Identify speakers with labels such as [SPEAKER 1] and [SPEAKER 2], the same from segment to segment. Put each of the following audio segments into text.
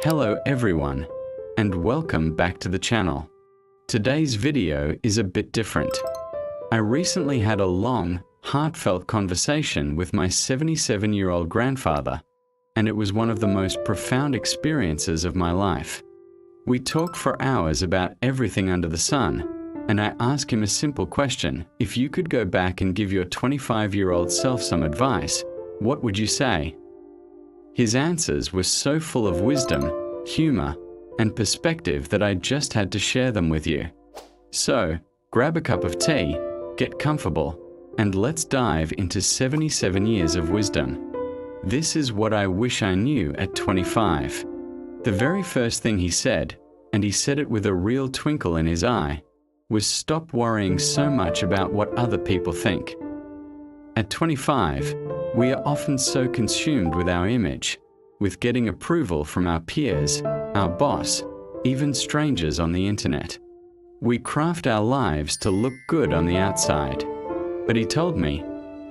[SPEAKER 1] Hello everyone, and welcome back to the channel. Today's video is a bit different. I recently had a long, heartfelt conversation with my 77-year-old grandfather, and it was one of the most profound experiences of my life. We talked for hours about everything under the sun, and I asked him a simple question: if you could go back and give your 25-year-old self some advice, what would you say? His answers were so full of wisdom, humor, and perspective that I just had to share them with you. So, grab a cup of tea, get comfortable, and let's dive into 77 years of wisdom. This is what I wish I knew at 25. The very first thing he said, and he said it with a real twinkle in his eye, was stop worrying so much about what other people think. At 25, we are often so consumed with our image, with getting approval from our peers, our boss, even strangers on the internet. We craft our lives to look good on the outside. But he told me,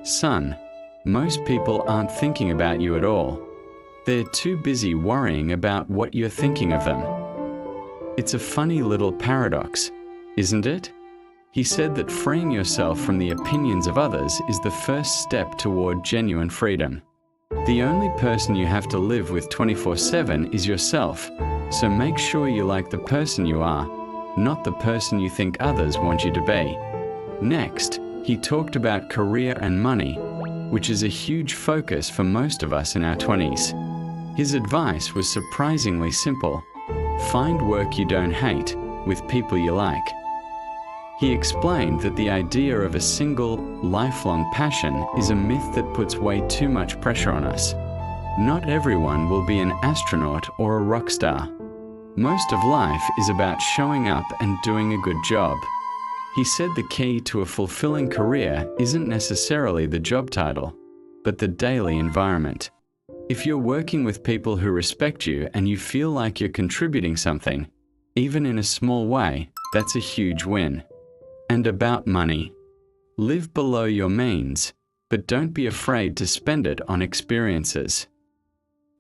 [SPEAKER 1] son, most people aren't thinking about you at all. They're too busy worrying about what you're thinking of them. It's a funny little paradox, isn't it? He said that freeing yourself from the opinions of others is the first step toward genuine freedom. The only person you have to live with 24/7 is yourself, so make sure you like the person you are, not the person you think others want you to be. Next, he talked about career and money, which is a huge focus for most of us in our 20s. His advice was surprisingly simple: find work you don't hate with people you like. He explained that the idea of a single, lifelong passion is a myth that puts way too much pressure on us. Not everyone will be an astronaut or a rock star. Most of life is about showing up and doing a good job. He said the key to a fulfilling career isn't necessarily the job title, but the daily environment. If you're working with people who respect you and you feel like you're contributing something, even in a small way, that's a huge win. And about money. Live below your means, but don't be afraid to spend it on experiences.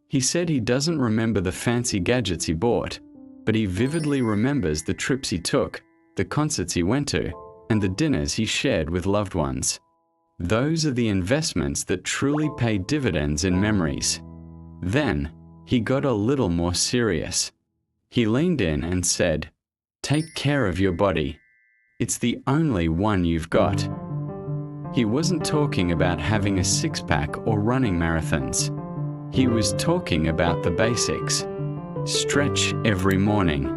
[SPEAKER 1] He said he doesn't remember the fancy gadgets he bought, but he vividly remembers the trips he took, the concerts he went to, and the dinners he shared with loved ones. Those are the investments that truly pay dividends in memories. Then, he got a little more serious. He leaned in and said, "Take care of your body. It's the only one you've got." He wasn't talking about having a six-pack or running marathons. He was talking about the basics. Stretch every morning.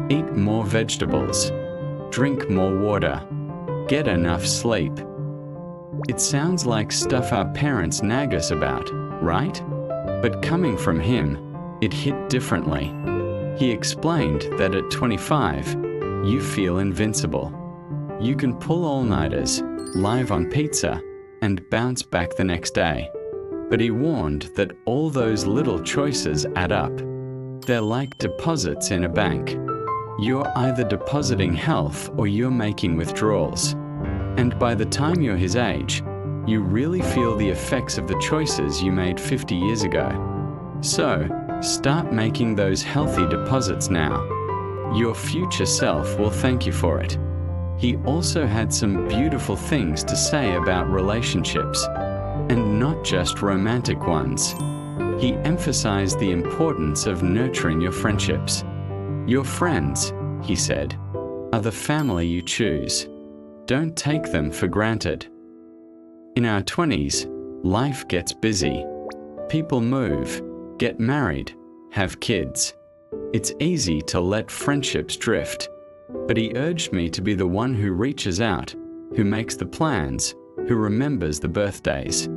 [SPEAKER 1] Eat more vegetables. Drink more water. Get enough sleep. It sounds like stuff our parents nag us about, right? But coming from him, it hit differently. He explained that at 25, you feel invincible. You can pull all-nighters, live on pizza, and bounce back the next day. But he warned that all those little choices add up. They're like deposits in a bank. You're either depositing health or you're making withdrawals. And by the time you're his age, you really feel the effects of the choices you made 50 years ago. So, start making those healthy deposits now. Your future self will thank you for it. He also had some beautiful things to say about relationships, and not just romantic ones. He emphasized the importance of nurturing your friendships. Your friends, he said, are the family you choose. Don't take them for granted. In our 20s, life gets busy. People move, get married, have kids. It's easy to let friendships drift. But he urged me to be the one who reaches out, who makes the plans, who remembers the birthdays.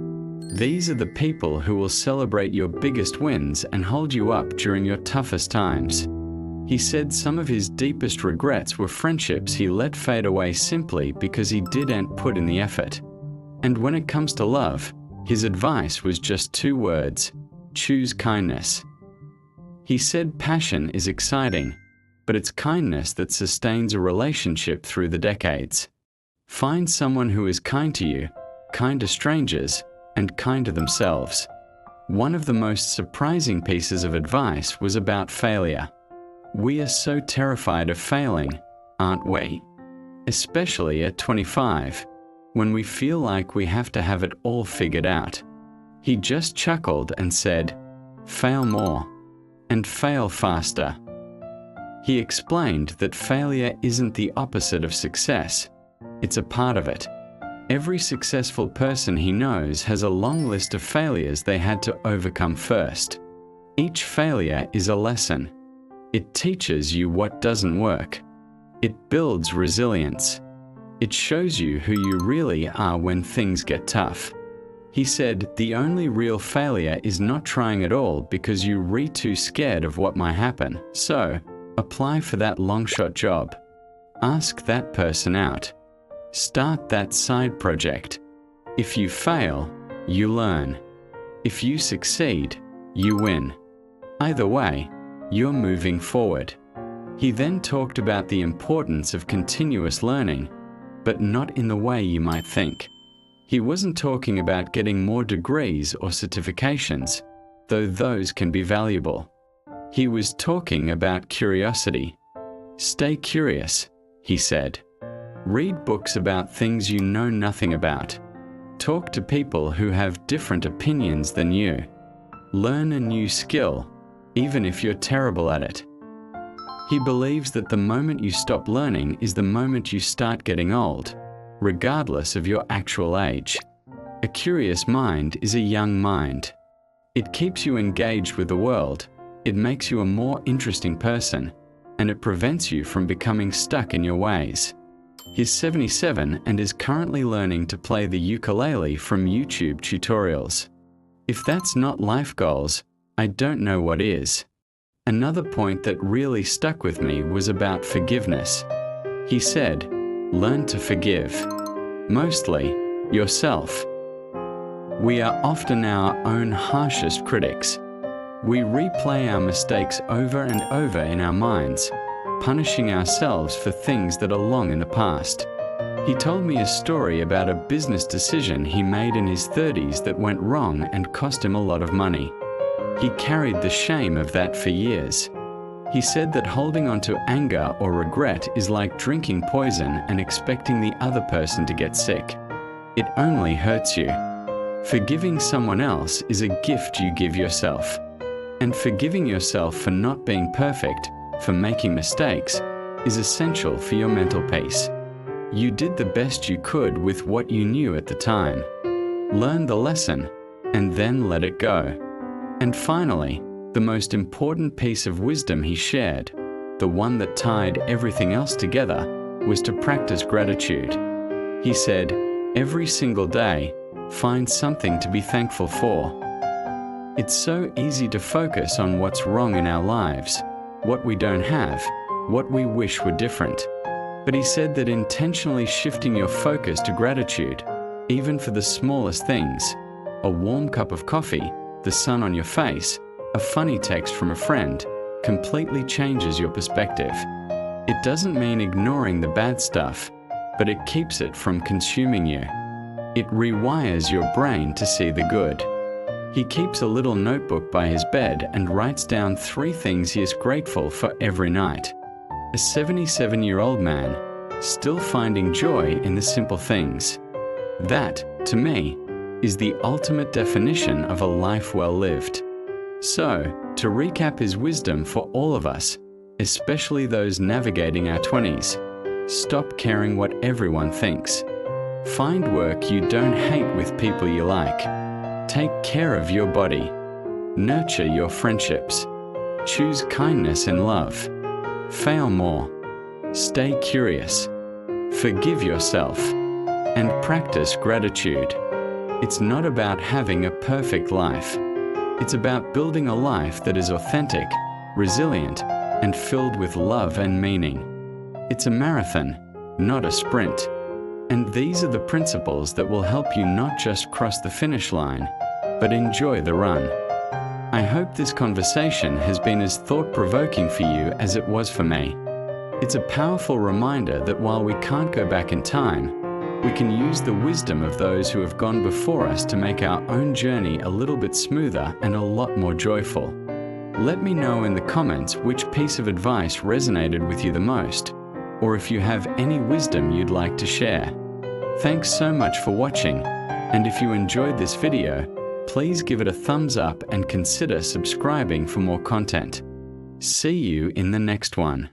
[SPEAKER 1] These are the people who will celebrate your biggest wins and hold you up during your toughest times. He said some of his deepest regrets were friendships he let fade away simply because he didn't put in the effort. And when it comes to love, his advice was just 2 words: choose kindness. He said passion is exciting, but it's kindness that sustains a relationship through the decades. Find someone who is kind to you, kind to strangers, and kind to themselves. One of the most surprising pieces of advice was about failure. We are so terrified of failing, aren't we? Especially at 25, when we feel like we have to have it all figured out. He just chuckled and said, "Fail more, and fail faster." He explained that failure isn't the opposite of success, it's a part of it. Every successful person he knows has a long list of failures they had to overcome first. Each failure is a lesson. It teaches you what doesn't work. It builds resilience. It shows you who you really are when things get tough. He said, the only real failure is not trying at all because you're too scared of what might happen. So, apply for that long-shot job. Ask that person out. Start that side project. If you fail, you learn. If you succeed, you win. Either way, you're moving forward. He then talked about the importance of continuous learning, but not in the way you might think. He wasn't talking about getting more degrees or certifications, though those can be valuable. He was talking about curiosity. Stay curious, he said. Read books about things you know nothing about. Talk to people who have different opinions than you. Learn a new skill, even if you're terrible at it. He believes that the moment you stop learning is the moment you start getting old, regardless of your actual age. A curious mind is a young mind. It keeps you engaged with the world, it makes you a more interesting person, and it prevents you from becoming stuck in your ways. He's 77 and is currently learning to play the ukulele from YouTube tutorials. If that's not life goals, I don't know what is. Another point that really stuck with me was about forgiveness. He said, learn to forgive. Mostly, yourself. We are often our own harshest critics. We replay our mistakes over and over in our minds, punishing ourselves for things that are long in the past. He told me a story about a business decision he made in his 30s that went wrong and cost him a lot of money. He carried the shame of that for years. He said that holding on to anger or regret is like drinking poison and expecting the other person to get sick. It only hurts you. Forgiving someone else is a gift you give yourself. And forgiving yourself for not being perfect, for making mistakes, is essential for your mental peace. You did the best you could with what you knew at the time. Learn the lesson, and then let it go. And finally, the most important piece of wisdom he shared, the one that tied everything else together, was to practice gratitude. He said, every single day, find something to be thankful for. It's so easy to focus on what's wrong in our lives, what we don't have, what we wish were different. But he said that intentionally shifting your focus to gratitude, even for the smallest things, a warm cup of coffee, the sun on your face, a funny text from a friend, completely changes your perspective. It doesn't mean ignoring the bad stuff, but it keeps it from consuming you. It rewires your brain to see the good. He keeps a little notebook by his bed and writes down 3 things he is grateful for every night. A 77-year-old man, still finding joy in the simple things. That, to me, is the ultimate definition of a life well lived. So, to recap his wisdom for all of us, especially those navigating our 20s, stop caring what everyone thinks. Find work you don't hate with people you like. Take care of your body. Nurture your friendships. Choose kindness and love. Fail more. Stay curious. Forgive yourself. And practice gratitude. It's not about having a perfect life. It's about building a life that is authentic, resilient, and filled with love and meaning. It's a marathon, not a sprint. And these are the principles that will help you not just cross the finish line, but enjoy the run. I hope this conversation has been as thought-provoking for you as it was for me. It's a powerful reminder that while we can't go back in time, We can use the wisdom of those who have gone before us to make our own journey a little bit smoother and a lot more joyful. Let me know in the comments which piece of advice resonated with you the most, or if you have any wisdom you'd like to share. Thanks so much for watching, and if you enjoyed this video, please give it a thumbs up and consider subscribing for more content. See you in the next one.